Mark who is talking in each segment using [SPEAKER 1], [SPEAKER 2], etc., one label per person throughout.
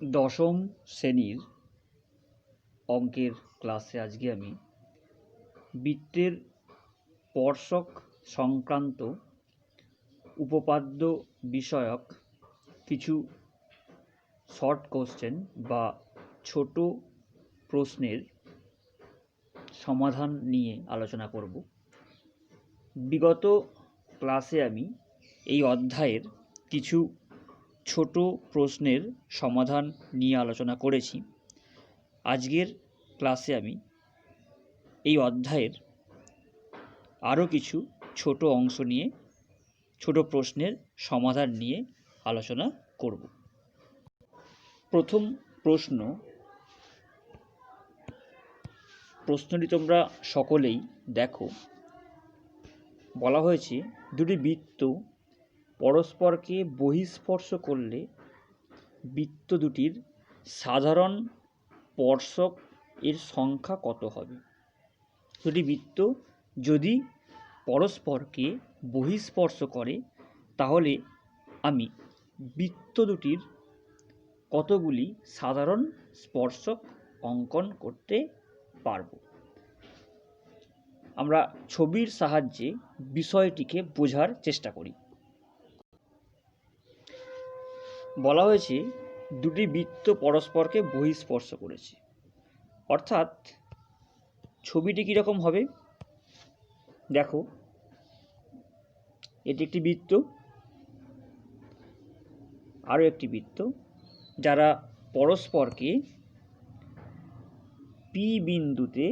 [SPEAKER 1] দশম শ্রেণীর অঙ্কের ক্লাসে আজকে আমি বৃত্তের স্পর্শক সংক্রান্ত উপপাদ্য বিষয়ক কিছু শর্ট কোশ্চেন বা ছোট প্রশ্নের সমাধান নিয়ে আলোচনা করব। বিগত ক্লাসে আমি এই অধ্যায়ের কিছু ছোট প্রশ্নের সমাধান নিয়ে আলোচনা করেছি। আজকের ক্লাসে আমি এই অধ্যায়ের আরও কিছু ছোট অংশ নিয়ে ছোট প্রশ্নের সমাধান নিয়ে আলোচনা করব। প্রথম প্রশ্নটি তোমরা সকলেই দেখো। বলা হয়েছে দুটি বৃত্ত পরস্পরকে বহিঃস্পর্শ করলে বৃত্ত দুটির সাধারণ স্পর্শক এর সংখ্যা কত হবে? দুটি বৃত্ত যদি পরস্পরকে বহিঃস্পর্শ করে তাহলে আমি বৃত্ত দুটির কতগুলি সাধারণ স্পর্শক অঙ্কন করতে পারব। আমরা ছবির সাহায্যে বিষয়টিকে বোঝার চেষ্টা করি। বলা হয়েছে দুটি বৃত্ত পরস্পরকে বহিঃস্পর্শ করেছে, অর্থাৎ ছবিটি কীরকম হবে দেখো। এটি একটি বৃত্ত, আরও একটি বৃত্ত, যারা পরস্পরকে পি বিন্দুতে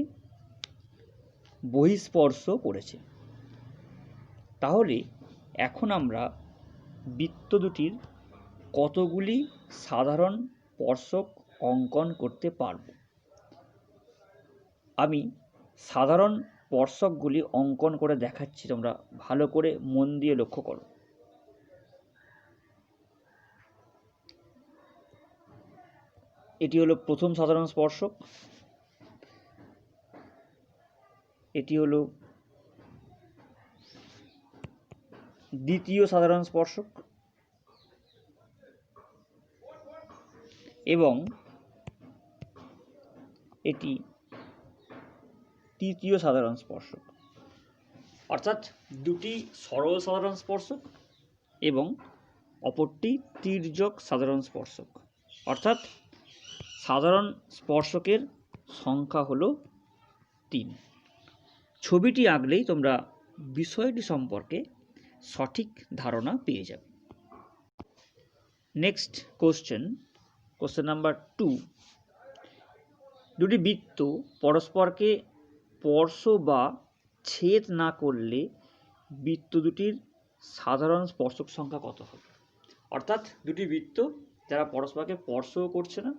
[SPEAKER 1] বহিঃস্পর্শ করেছে। তাহলে এখন আমরা বৃত্ত দুটির কতগুলি সাধারণ স্পর্শক অঙ্কন করতে পারব। আমি সাধারণ স্পর্শকগুলি অঙ্কন করে দেখাচ্ছি, তোমরা ভালো করে মন দিয়ে লক্ষ্য করো। এটি হলো প্রথম সাধারণ স্পর্শক, এটি হলো দ্বিতীয় সাধারণ স্পর্শক এবং এটি তৃতীয় সাধারণ স্পর্শক, অর্থাৎ দুটি সরল সাধারণ স্পর্শক এবং অপরটি তির্যক সাধারণ স্পর্শক, অর্থাৎ সাধারণ স্পর্শকের সংখ্যা হলো 3। ছবিটি আঁকলেই তোমরা বিষয়টি সম্পর্কে সঠিক ধারণা পেয়ে যাবে। Next question number 2। দুটি বৃত্ত পরস্পরকে স্পর্শ বা ছেদ না করলে বৃত্ত দুটির সাধারণ স্পর্শক সংখ্যা কত হবে? অর্থাৎ দুটি বৃত্ত যারা পরস্পরকে স্পর্শও করছে না,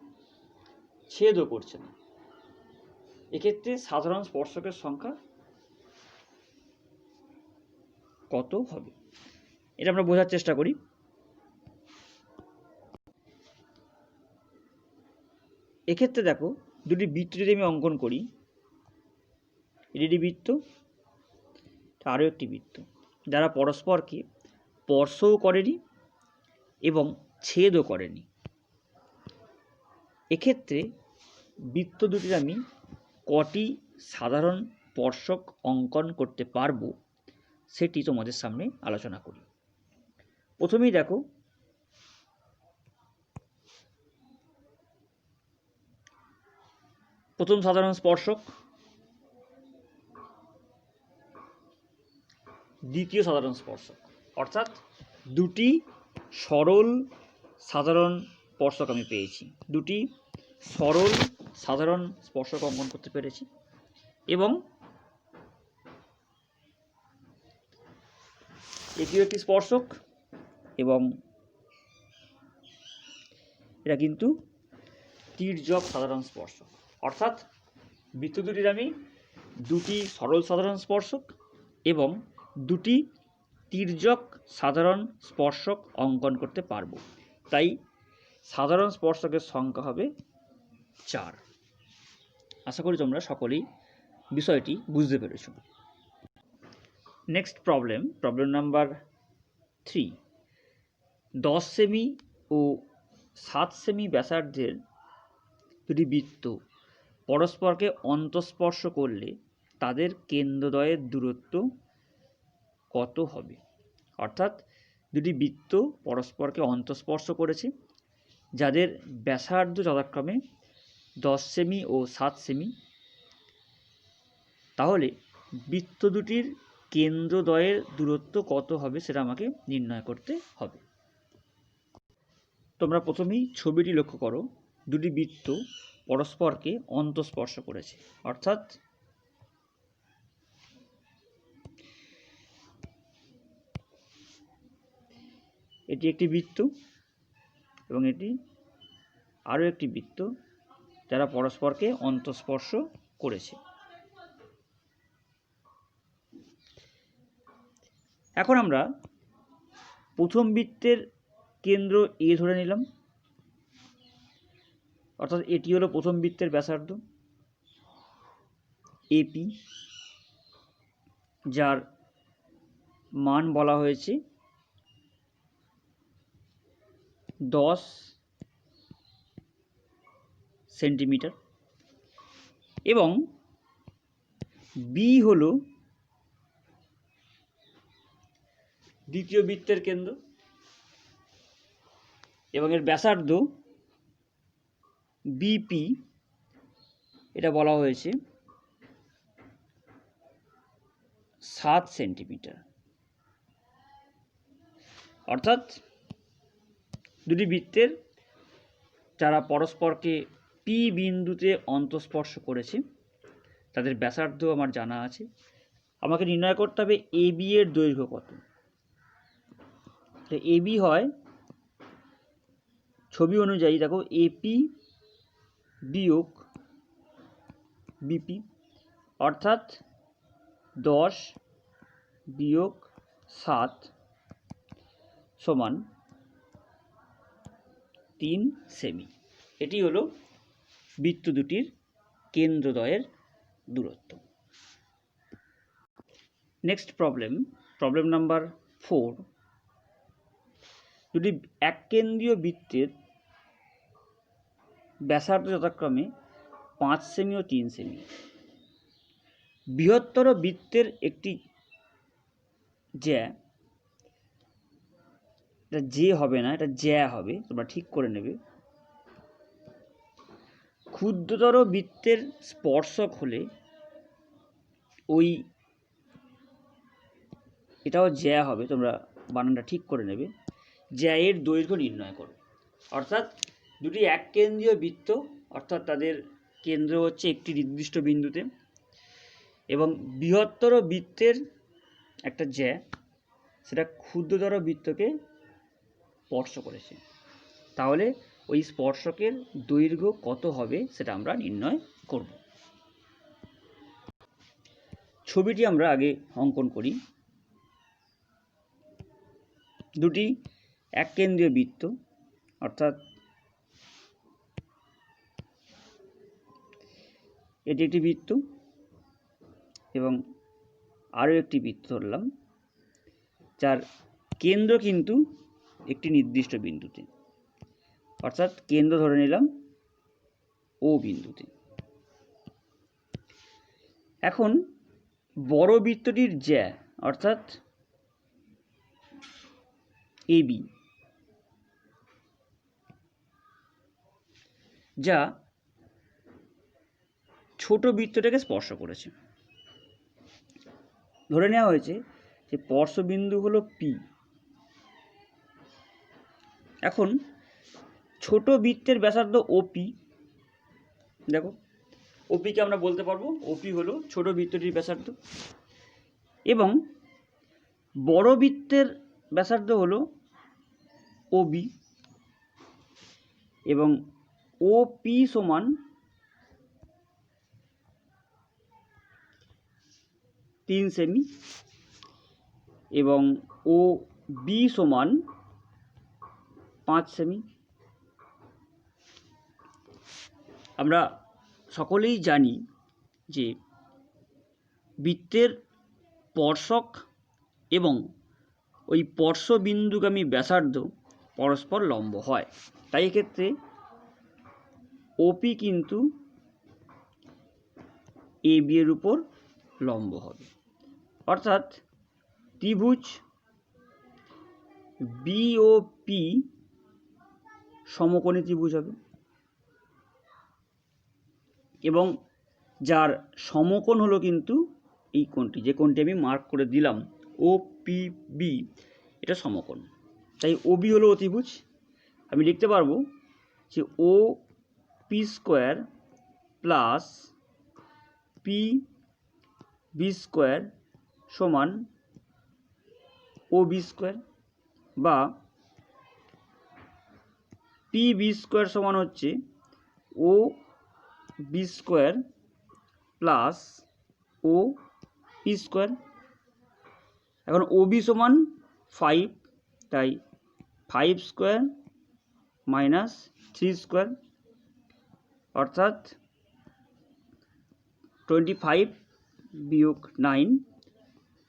[SPEAKER 1] ছেদও করছে না, এক্ষেত্রে সাধারণ স্পর্শকের সংখ্যা কত হবে? এটা আমরা বোঝার চেষ্টা করি। এক্ষেত্রে দেখো, দুটি বৃত্ত যদি আমি অঙ্কন করি, এটি বৃত্ত, আরও একটি বৃত্ত, যারা পরস্পরকে স্পর্শও করেনি এবং ছেদও করেনি। এক্ষেত্রে বৃত্ত দুটির আমি কটি সাধারণ স্পর্শক অঙ্কন করতে পারবো সেটি তোমাদের সামনে আলোচনা করি। প্রথমেই দেখো, প্রথম সাধারণ স্পর্শক, দ্বিতীয় সাধারণ স্পর্শক, অর্থাৎ দুটি সরল সাধারণ স্পর্শক আমি পেয়েছি, দুটি সরল সাধারণ স্পর্শক অঙ্কন করতে পেরেছি এবং এটিও একটি স্পর্শক এবং এটা কিন্তু তির্যক সাধারণ স্পর্শক, অর্থাৎ বৃত্ত দুটির আমি দুটি সরল সাধারণ স্পর্শক এবং দুটি তির্যক সাধারণ স্পর্শক অঙ্কন করতে পারবো। তাই সাধারণ স্পর্শকের সংখ্যা হবে 4। আশা করি তোমরা সকলেই বিষয়টি বুঝতে পেরেছ। Next problem number 3। 10 সেমি ও 7 সেমি ব্যাসার্ধের দুটি বৃত্ত পরস্পরকে অন্তঃস্পর্শ করলে তাদের কেন্দ্রদ্বয়ের দূরত্ব কত হবে? অর্থাৎ দুটি বৃত্ত পরস্পরকে অন্তঃস্পর্শ করেছে, যাদের ব্যাসার্ধ যথাক্রমে 10 সেমি ও 7 সেমি। তাহলে বৃত্ত দুটির কেন্দ্রদ্বয়ের দূরত্ব কত হবে সেটা আমাকে নির্ণয় করতে হবে। তোমরা প্রথমেই ছবিটি লক্ষ্য করো, দুটি বৃত্ত পরস্পরকে অন্তঃস্পর্শ করেছে, অর্থাৎ এটি একটি বৃত্ত এবং এটি আরও একটি বৃত্ত যারা পরস্পরকে অন্তঃস্পর্শ করেছে। এখন আমরা প্রথম বৃত্তের কেন্দ্র এ ধরে নিলাম, অর্থাৎ এটি হলো প্রথম বৃত্তের ব্যাসার্ধ এপি, যার মান বলা হয়েছে 10 সেন্টিমিটার, এবং বি হলো দ্বিতীয় বৃত্তের কেন্দ্র এবং এর ব্যাসার্ধ বিপি, এটা বলা হয়েছে 7 সেন্টিমিটার। অর্থাৎ দুটি বৃত্তের যারা পরস্পরকে পি বিন্দুতে অন্তঃস্পর্শ করেছে তাদের ব্যাসার্ধ আমার জানা আছে। আমাকে নির্ণয় করতে হবে এ বি এর দৈর্ঘ্য কত। এ বি হয় ছবি অনুযায়ী, দেখো এপি বিয়োগ বিপি, অর্থাৎ 10 বিয়োগ 7 সমান 3 সেমি। এটি হলো বৃত্ত দুটির কেন্দ্রদ্বয়ের দূরত্ব। Next problem number 4। দুটি এককেন্দ্রীয় বৃত্তের ব্যাসার্ধ যথাক্রমে 5 সেমি ও 3 সেমি। বৃহত্তর বৃত্তের একটি জ্যা, এটা যে হবে না, এটা জ্যা হবে, তোমরা ঠিক করে নেবে। ক্ষুদ্রতর বৃত্তের স্পর্শক হলে ওই, এটাও জ্যা হবে, তোমরা বানানটা ঠিক করে নেবে। জ্যা এর দৈর্ঘ্য নির্ণয় করো। অর্থাৎ দুটি এককেন্দ্রীয় বৃত্ত, অর্থাৎ তাদের কেন্দ্র হচ্ছে একটি নির্দিষ্ট বিন্দুতে, এবং বৃহত্তর বৃত্তের একটা জ্যা সেটা ক্ষুদ্রতর বৃত্তকে স্পর্শ করেছে, তাহলে ওই স্পর্শকের দৈর্ঘ্য কত হবে সেটা আমরা নির্ণয় করব। ছবিটি আমরা আগে অঙ্কন করি। দুটি এককেন্দ্রীয় বৃত্ত, অর্থাৎ এটি একটি বৃত্ত এবং আরও একটি বৃত্ত ধরলাম, যার কেন্দ্র কিন্তু একটি নির্দিষ্ট বিন্দুতে, অর্থাৎ কেন্দ্র ধরে নিলাম ও বিন্দুতে। এখন বড় বৃত্তটির জ্যা, অর্থাৎ এবি, যা ছোট বৃত্তটাকে স্পর্শ করেছে। ধরে নেওয়া হয়েছে যে স্পর্শবিন্দু হলো পি। এখন ছোট বৃত্তের ব্যাসার্ধ ওপি, দেখো ওপিকে আমরা বলতে পারবো ওপি হলো ছোট বৃত্তটির ব্যাসার্ধ, এবং বড় বৃত্তের ব্যাসার্ধ হলো ওবি, এবং ওপি সমান 3 সেমি এবং ও বি সমান 5 সেমি। আমরা সকলেই জানি যে বৃত্তের স্পর্শক এবং ওই স্পর্শবিন্দুগামী ব্যাসার্ধ পরস্পর লম্ব হয়। তাই এক্ষেত্রে ওপি কিন্তু এ বি এর উপর লম্ব হবে, অর্থাৎ ত্রিভুজ বিওপি সমকোণী ত্রিভুজ হবে এবং যার সমকোণ হলো কিন্তু এই কোণটি, যে কোণটি আমি মার্ক করে দিলাম ওপিবি, এটা সমকোণ। তাই ওবি হলো অতিভুজ। আমি লিখতে পারবো যে O P square plus P B square সমান ও বি স্কোয়ার, বা পি বি স্কোয়ার সমান হচ্ছে O B square plus O P square. এখন ও বি সমান 5, তাই 5 স্কোয়ার মাইনাস 3 স্কোয়ার, অর্থাৎ 25 বিয়োগ 9,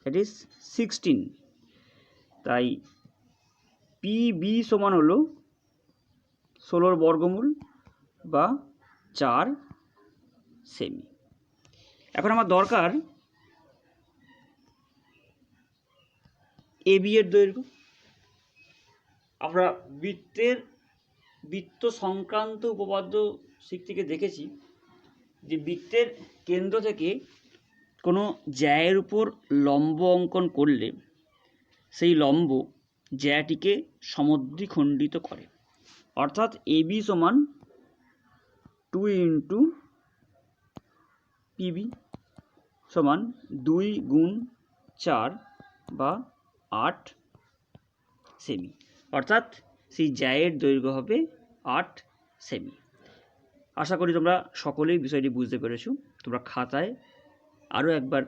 [SPEAKER 1] দ্যাট ইজ 16। তাই পি বি সমান হলো 16 বর্গমূল বা 4 সেমি। এখন আমার দরকার এবি এর দৈর্ঘ্য। আমরা বৃত্ত সংক্রান্ত উপপাদ্য শিখ থেকে দেখেছি যে বৃত্তের কেন্দ্র থেকে কোনো জ্যায়ের উপর লম্ব অঙ্কন করলে সেই লম্ব জ্যাটিকে সমদ্বিখণ্ডিত করে, অর্থাৎ এবি সমান 2 ইন্টু পিবি সমান 2 গুণ 4 বা 8 সেমি, অর্থাৎ সেই জ্যায়ের দৈর্ঘ্য হবে 8 সেমি। আশা করি তোমরা সকলেই বিষয়টি বুঝতে পেরেছো। তোমরা খাতায় আরও একবার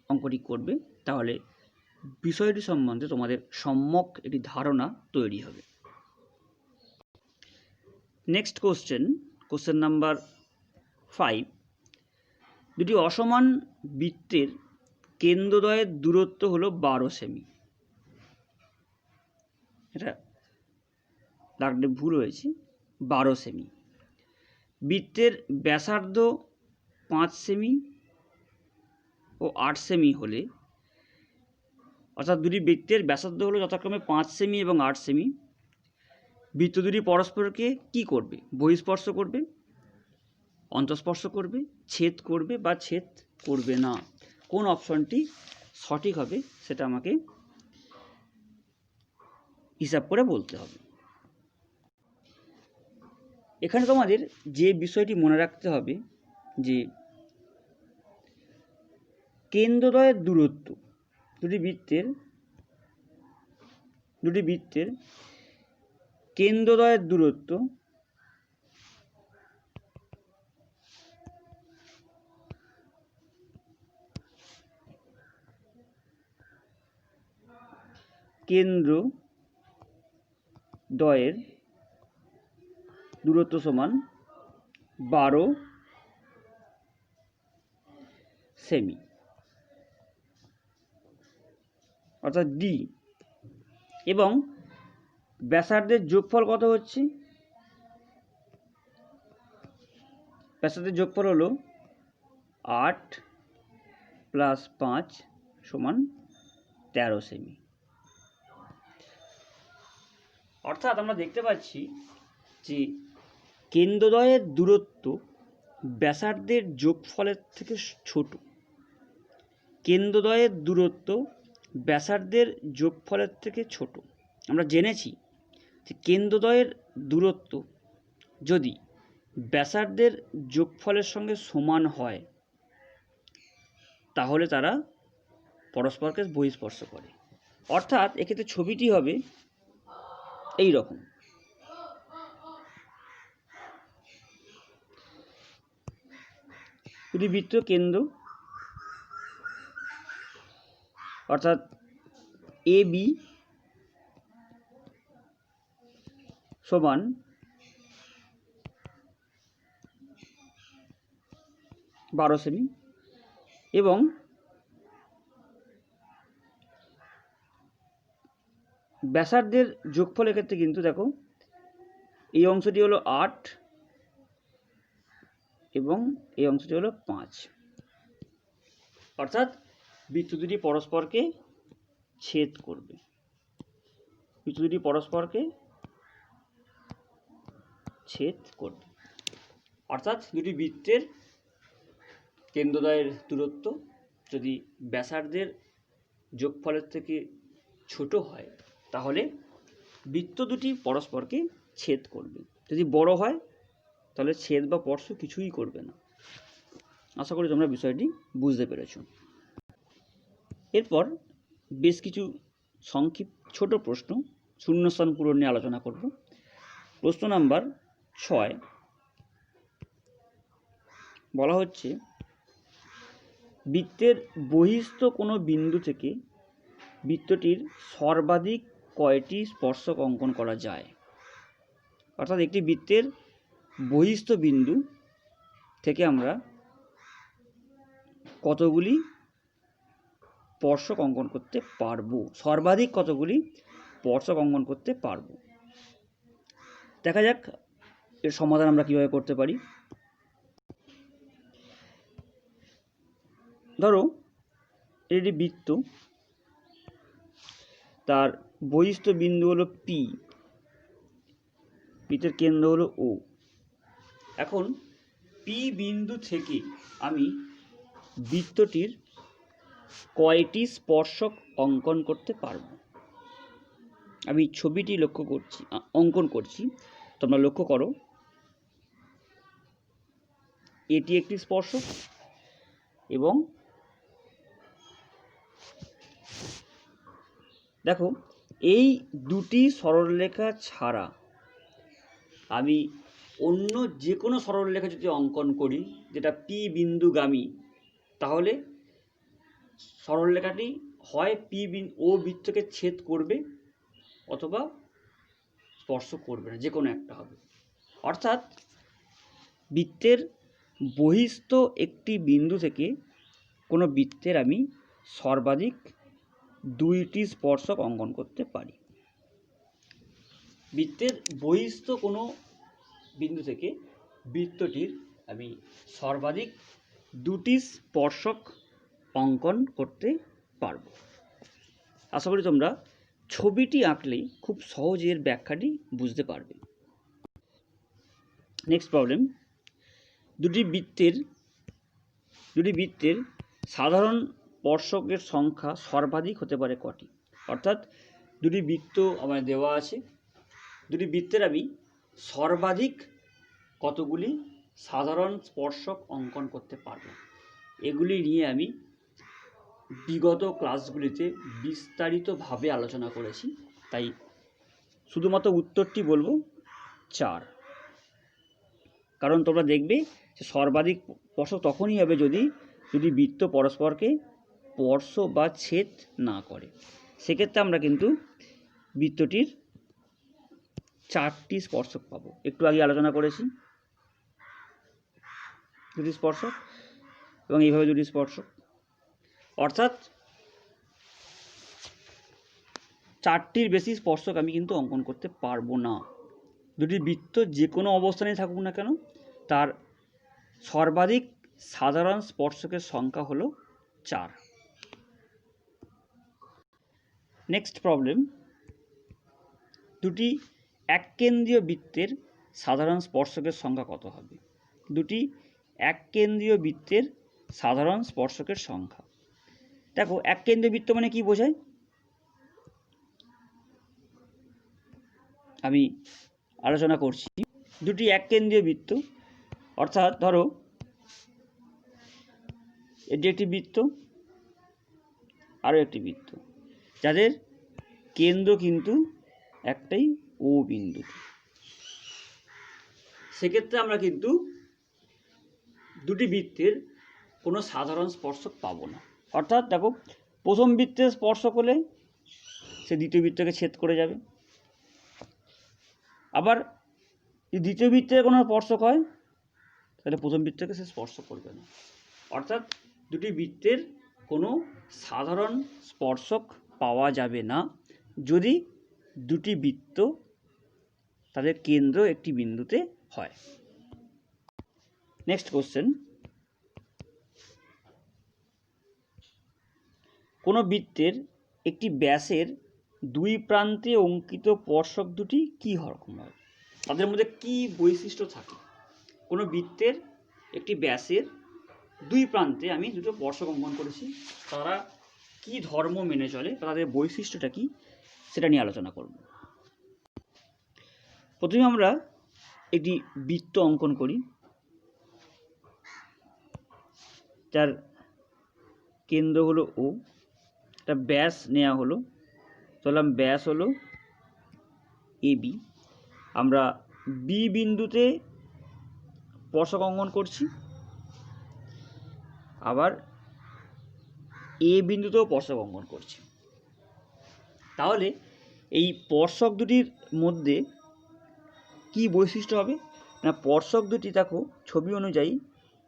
[SPEAKER 1] অঙ্কটি করবে, তাহলে বিষয়টি সম্বন্ধে তোমাদের সম্যক একটি ধারণা তৈরি হবে। Next question number 5। দুটি অসমান বৃত্তের কেন্দ্রদ্বয়ের দূরত্ব হলো 12 সেমি। এটা দাগটা ভুল হয়েছে, 12 সেমি। বৃত্তের ব্যাসার্ধ 5 সেমি ও 8 সেমি হলে, অর্থাৎ দুটি বৃত্তের ব্যাসার্ধ হলো যথাক্রমে 5 সেমি এবং 8 সেমি, বৃত্ত দুটি পরস্পরকে কি করবে? বহিঃস্পর্শ করবে, অন্তঃস্পর্শ করবে, ছেদ করবে বা ছেদ করবে না। কোন অপশনটি সঠিক হবে সেটা আমাকে হিসাব করে বলতে হবে। এখানে তোমাদের যে বিষয়টি মনে রাখতে হবে যে কেন্দ্রদ্বয়ের দূরত্ব, দুটি বৃত্তের কেন্দ্রদ্বয়ের দূরত্ব সমান 12 সেমি, অর্থাৎ ডি, এবং ব্যাসার্ধের যোগফল কত হচ্ছে? ব্যাসার্ধের যোগফল হলো 8 প্লাস 5 সমান 13 সেমি। অর্থাৎ আমরা দেখতে পাচ্ছি যে কেন্দ্রদ্বয়ের দূরত্ব ব্যাসার্ধের যোগফলের থেকে ছোট। কেন্দ্রদ্বয়ের দূরত্ব ব্যাসার্ধের যোগফলের থেকে ছোট। আমরা জেনেছি যে কেন্দ্রদ্বয়ের দূরত্ব যদি ব্যাসার্ধের যোগফলের সঙ্গে সমান হয় তাহলে তারা পরস্পরকে বহিঃস্পর্শ করে। অর্থাৎ এক্ষেত্রে ছবিটি হবে এই রকম। দুটি বৃত্ত কেন্দ্র, অর্থাৎ এ বি সমান 12 সেমি এবং ব্যাসার্ধের যোগফলের ক্ষেত্রে কিন্তু দেখো এই অংশটি হলো 8 এবং এই অংশটি হলো 5, অর্থাৎ বৃত্ত দুটি পরস্পরকে ছেদ করবে। বৃত্ত দুটি পরস্পরকে ছেদ করবে, অর্থাৎ দুটি বৃত্তের কেন্দ্রদ্বয়ের দূরত্ব যদি ব্যাসার্ধের যোগফলের থেকে ছোট হয় তাহলে বৃত্ত দুটি পরস্পরকে ছেদ করবে। যদি বড় হয় তাহলে ছেদ বা স্পর্শ কিছুই করবে না। আশা করি তোমরা বিষয়টি বুঝতে পেরেছ। এরপর বেশ কিছু সংক্ষিপ্ত ছোট প্রশ্ন শূন্যস্থান পূরণ নিয়ে আলোচনা করব। প্রশ্ন নাম্বার 6 বলা হচ্ছে, বৃত্তের বহিস্থ কোনো বিন্দু থেকে বৃত্তটির সর্বাধিক কয়টি স্পর্শক অঙ্কন করা যায়? অর্থাৎ একটি বৃত্তের বহিস্থ বিন্দু থেকে আমরা কতগুলি স্পর্শক অঙ্কন করতে পারবো, সর্বাধিক কতগুলি স্পর্শক অঙ্কন করতে পারবো। দেখা যাক এর সমাধান আমরা কিভাবে করতে পারি। ধরো এটি বৃত্ত, তার বহিস্থ বিন্দু হলো পি, বৃত্তের কেন্দ্র হলো ও। এখন পি বিন্দু থেকে আমি বৃত্তটির কয়টি স্পর্শক অঙ্কন করতে পারব? আমি ছবিটি অঙ্কন করছি, তোমরা লক্ষ্য করো, এটি একটি স্পর্শক এবং দেখো এই দুটি সরলরেখা ছাড়া আমি অন্য যে কোনো সরলরেখা যদি অঙ্কন করি যেটা পি বিন্দুগামী, তাহলে সরলরেখাটি হয় ও বৃত্তকে ছেদ করবে অথবা স্পর্শ করবে না, যে কোনো একটা হবে। অর্থাৎ বৃত্তের বহিস্থ একটি বিন্দু থেকে কোনো বৃত্তের আমি সর্বাধিক 2টি স্পর্শক অঙ্কন করতে পারি। বৃত্তের বহিস্থ কোনো বিন্দু থেকে বৃত্তটির আমি সর্বাধিক 2টি স্পর্শক অঙ্কন করতে পারব। আশা করি তোমরা ছবিটি আঁকলেই খুব সহজে এর ব্যাখ্যাটি বুঝতে পারবে। নেক্সট প্রবলেম, দুটি বৃত্তের সাধারণ স্পর্শকের সংখ্যা সর্বাধিক হতে পারে কটি? অর্থাৎ দুটি বৃত্ত আমার দেওয়া আছে, দুটি বৃত্তের আমি সর্বাধিক কতগুলি সাধারণ স্পর্শক অঙ্কন করতে পারব, এগুলি নিয়ে আমি বিগত ক্লাসগুলিতে বিস্তারিতভাবে আলোচনা করেছি। তাই শুধুমাত্র উত্তরটি বলবো 4, কারণ তোমরা দেখবে যে সর্বাধিক স্পর্শ তখনই হবে যদি বৃত্ত পরস্পরকে স্পর্শ বা ছেদ না করে। সেক্ষেত্রে আমরা কিন্তু বৃত্তটির 4টি স্পর্শক পাবো। একটু আগে আলোচনা করেছি 2টি স্পর্শক এবং এইভাবে 2টি স্পর্শক, অর্থাৎ 4টির বেশি স্পর্শক আমি কিন্তু অঙ্কন করতে পারবো না। দুটি বৃত্ত যে কোনো অবস্থানে থাকুক না কেন তার সর্বাধিক সাধারণ স্পর্শকের সংখ্যা হলো 4। নেক্সট প্রবলেম, দুটি এককেন্দ্রীয় বৃত্তের সাধারণ স্পর্শকের সংখ্যা কত হবে? দুটি এককেন্দ্রীয় বৃত্তের সাধারণ স্পর্শকের সংখ্যা। দেখো এককেন্দ্রীয় বৃত্ত মানে কি বোঝায়? আমি আলোচনা করছি দুটি এককেন্দ্রীয় বৃত্ত, অর্থাৎ ধরো এটি একটি বৃত্ত, আরও একটি বৃত্ত, যাদের কেন্দ্র কিন্তু একটাই ও বিন্দু। সেক্ষেত্রে আমরা কিন্তু দুটি বৃত্তের কোনো সাধারণ স্পর্শক পাবো না। অর্থাৎ দেখো প্রথম বৃত্তের স্পর্শক হলে সে দ্বিতীয় বৃত্তকে ছেদ করে যাবে, আবার দ্বিতীয় বৃত্তের কোনো স্পর্শক হয় তাহলে প্রথম বৃত্তকে সে স্পর্শ করবে না। অর্থাৎ দুটি বৃত্তের কোনো সাধারণ স্পর্শক পাওয়া যাবে না যদি দুটি বৃত্ত তাদের কেন্দ্র একটি বিন্দুতে হয়। নেক্সট কোশ্চেন, কোনো বৃত্তের একটি ব্যাসের দুই প্রান্তে অঙ্কিত স্পর্শক দুটি কী রকম হয়? তাদের মধ্যে কি বৈশিষ্ট্য থাকে? কোনো বৃত্তের একটি ব্যাসের দুই প্রান্তে আমি দুটো স্পর্শক অঙ্কন করেছি, তারা কি ধর্ম মেনে চলে, তাদের বৈশিষ্ট্যটা কি, সেটা নিয়ে আলোচনা করব। প্রথমে আমরা একটি বৃত্ত অঙ্কন করি, যার কেন্দ্র হলো ও, একটা ব্যাস নেওয়া হলো, ধরলাম ব্যাস হলো এবি। আমরা বি বিন্দুতে স্পর্শক অঙ্কন করছি, আবার এ বিন্দুতেও স্পর্শক অঙ্কন করছি। তাহলে এই স্পর্শক দুটির মধ্যে কি বৈশিষ্ট্য হবে না, স্পর্শক দুটি দেখো ছবি অনুযায়ী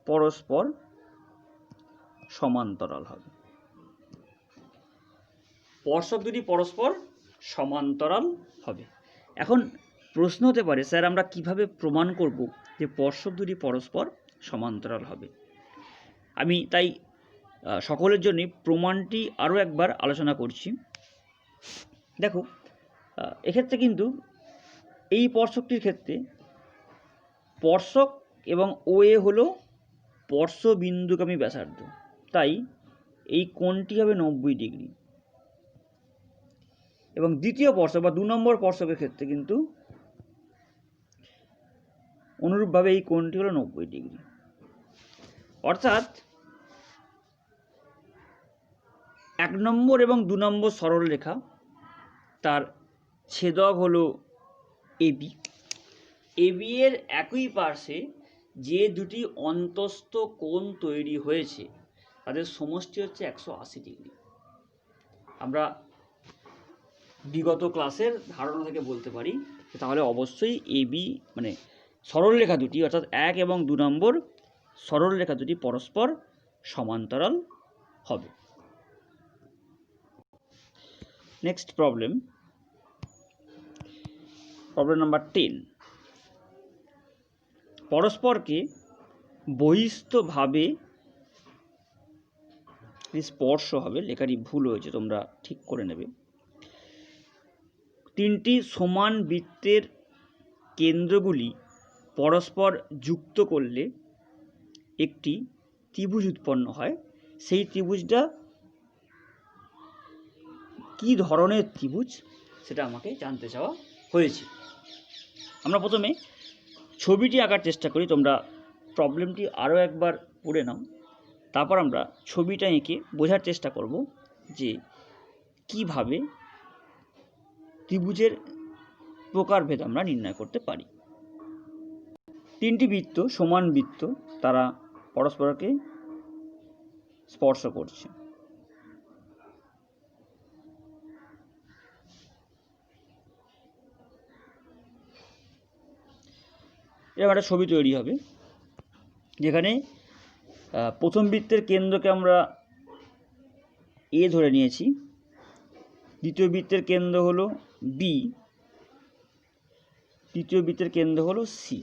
[SPEAKER 1] পরস্পর সমান্তরাল হবে। স্পর্শক দুটি পরস্পর সমান্তরাল হবে। এখন প্রশ্ন হতে পারে, স্যার আমরা কিভাবে প্রমাণ করব যে স্পর্শক দুটি পরস্পর সমান্তরাল হবে? আমি তাই সকলের জন্য প্রমাণটি আরও একবার আলোচনা করছি। দেখো, এক্ষেত্রে কিন্তু এই স্পর্শকটির ক্ষেত্রে স্পর্শক এবং ও এ হলো স্পর্শবিন্দুগামী ব্যাসার্ধ, তাই এই কোণটি হবে 90 ডিগ্রি। এবং দ্বিতীয় স্পর্শক বা 2 নম্বর স্পর্শকের ক্ষেত্রে কিন্তু অনুরূপভাবে এই কোণটি হলো 90 ডিগ্রি। অর্থাৎ 1 নম্বর এবং 2 নম্বর সরলরেখা, তার ছেদক হলো এবি। এবি এর একই পার্শ্বে যে দুটি অন্তস্থ কোণ তৈরি হয়েছে তাদের সমষ্টি হচ্ছে 180 ডিগ্রি। আমরা বিগত ক্লাসের ধারণা থেকে বলতে পারি তাহলে অবশ্যই এবি মানে সরলরেখা দুটি, অর্থাৎ 1 এবং 2 নম্বর সরলরেখা দুটি পরস্পর সমান্তরাল হবে। Next problem number 10। পরস্পরকে বহিস্থভাবে স্পর্শ হবে, লেখাটি ভুল হয়েছে, তোমরা ঠিক করে নেবে। তিনটি সমান বৃত্তের কেন্দ্রগুলি পরস্পর যুক্ত করলে একটি ত্রিভুজ উৎপন্ন হয়। সেই ত্রিভুজটা কি ধরনের ত্রিভুজ সেটা আমাকে জানতে চাওয়া হয়েছে। আমরা প্রথমে ছবিটি আঁকার চেষ্টা করি, তোমরা প্রবলেমটি আরও একবার পড়ে নাও, তারপর আমরা ছবিটা এঁকে বোঝার চেষ্টা করব যে কিভাবে ত্রিভুজের প্রকারভেদ আমরা নির্ণয় করতে পারি। তিনটি বৃত্ত, সমান বৃত্ত, তারা পরস্পরকে স্পর্শ করছে। এবার একটা ছবি তৈরি হবে, যেখানে প্রথম বৃত্তের কেন্দ্রকে আমরা এ ধরে নিয়েছি, দ্বিতীয় বৃত্তের কেন্দ্র হলো বি, তৃতীয় বৃত্তের কেন্দ্র হলো সি।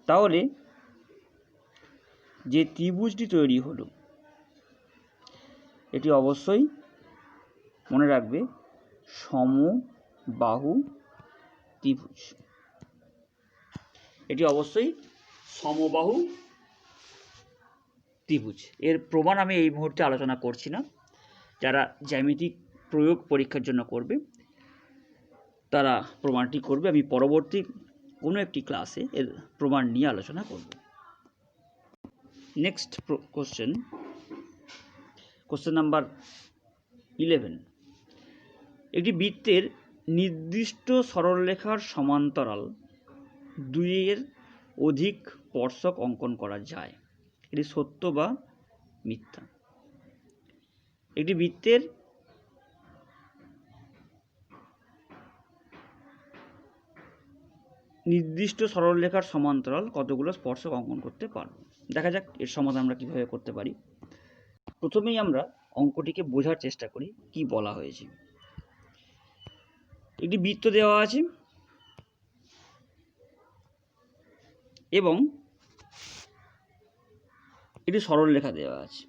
[SPEAKER 1] তাহলে যে ত্রিভুজটি তৈরি হলো এটি অবশ্যই মনে রাখবে সমবাহু ত্রিভুজ। এটি অবশ্যই সমবাহু ত্রিভুজ। এর প্রমাণ আমি এই মুহূর্তে আলোচনা করছি না, যারা জ্যামিতিক প্রয়োগ পরীক্ষার জন্য করবে তারা প্রমাণটি করবে। আমি পরবর্তী কোনো একটি ক্লাসে এর প্রমাণ নিয়ে আলোচনা করব। Next question number 11। একটি বৃত্তের নির্দিষ্ট সরলরেখার সমান্তরাল 2-এর অধিক স্পর্শক অঙ্কন করা যায়, এটি সত্য বা মিথ্যা? একটি বৃত্তের নির্দিষ্ট সরলরেখার সমান্তরাল কতগুলো স্পর্শক অঙ্কন করতে পারব, দেখা যাক এর সমাধান আমরা কীভাবে করতে পারি। প্রথমেই আমরা অঙ্কটিকে বোঝার চেষ্টা করি কি বলা হয়েছে। একটি বৃত্ত দেওয়া আছে, এবং এটি সরল রেখা দেওয়া আছে।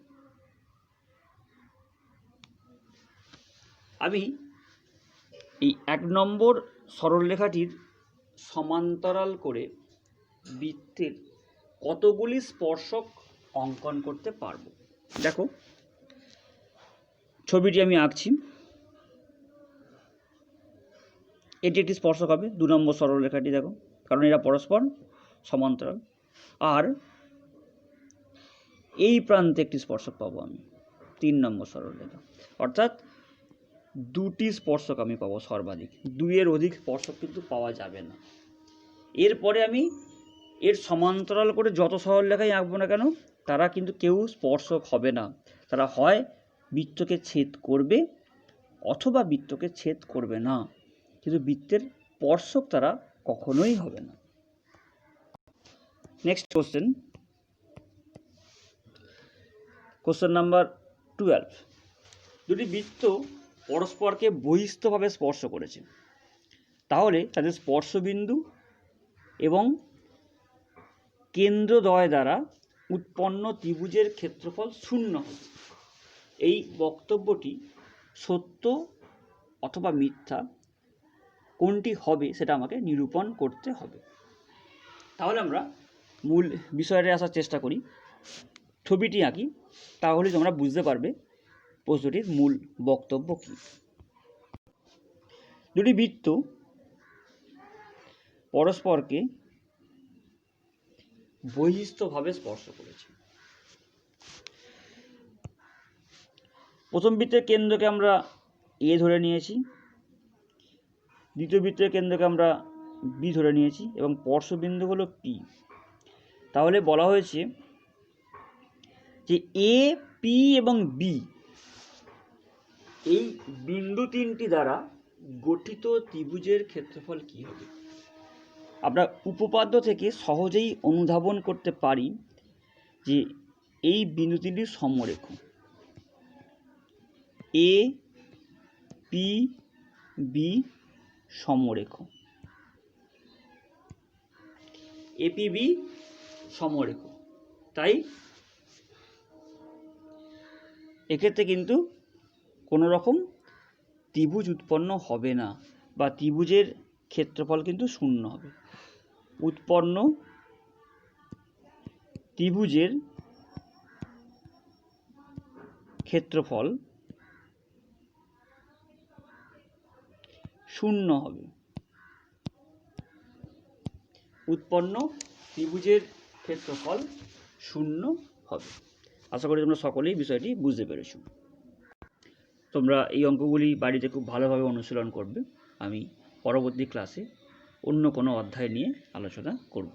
[SPEAKER 1] আমি এই 1 নম্বর সরল রেখাটির সমান্তরাল করে বৃত্তের কতগুলি স্পর্শক অঙ্কন করতে পারবো। দেখো ছবিটি আমি আঁকছি। এটি একটি স্পর্শক হবে 2 নম্বর সরল রেখাটি, দেখো, কারণ এরা পরস্পর সমান্তরাল। আর এই প্রান্তে একটি স্পর্শক পাবো আমি 3 নম্বর সরল রেখা, অর্থাৎ 2টি স্পর্শক আমি পাবো সর্বাধিক। 2-এর অধিক স্পর্শক কিন্তু পাওয়া যাবে না। এরপরে আমি এর সমান্তরাল করে যত সরল রেখাই আঁকবো না কেন, তারা কিন্তু কেউ স্পর্শক হবে না। তারা হয় বৃত্তকে ছেদ করবে অথবা বৃত্তকে ছেদ করবে না, কিন্তু বৃত্তের স্পর্শক তারা কখনোই হবে না। Next question number 12। দুটি বৃত্ত পরস্পরকে বহিস্থভাবে স্পর্শ করেছে, তাহলে তাদের স্পর্শবিন্দু এবং কেন্দ্রদ্বয় দ্বারা উৎপন্ন ত্রিভুজের ক্ষেত্রফল 0 হবে। এই বক্তব্যটি সত্য অথবা মিথ্যা কোনটি হবে সেটা আমাকে নিরূপণ করতে হবে। তাহলে আমরা মূল বিষয়ে আসার চেষ্টা করি। ছবিটি আঁকি, তাহলে তোমরা বুঝতে পারবে প্রশ্নটির মূল বক্তব্য কী। দুটি বৃত্ত পরস্পরকে বহিস্থভাবে স্পর্শ করেছে। প্রথম বৃত্তের কেন্দ্রকে আমরা এ ধরে নিয়েছি, দ্বিতীয় বৃত্তের কেন্দ্রকে আমরা বি ধরে নিয়েছি এবং স্পর্শবিন্দু হলো পি। তাহলে বলা হয়েছে যে এ, পি এবং বি এই বিন্দু তিনটি দ্বারা গঠিত ত্রিভুজের ক্ষেত্রফল কি হবে। আমরা উপপাদ্য থেকে সহজেই অনুধাবন করতে পারি যে এই বিন্দু তিনটি সমরেখ, এ, পি, বি সমরেখ, এপিবি সমরেখ। তাই এক্ষেত্রে কিন্তু কোনো রকম ত্রিভুজ উৎপন্ন হবে না, বা ত্রিভুজের ক্ষেত্রফল কিন্তু 0 হবে। উৎপন্ন ত্রিভুজের ক্ষেত্রফল 0 হবে। উৎপন্ন ত্রিভুজের ক্ষেত্রফল 0 হবে। আশা করি তোমরা সকলেই বিষয়টি বুঝতে পেরেছো। তোমরা এই অঙ্কগুলি বাড়িতে খুব ভালোভাবে অনুশীলন করবে। আমি পরবর্তী ক্লাসে অন্য কোনো অধ্যায় নিয়ে আলোচনা করব।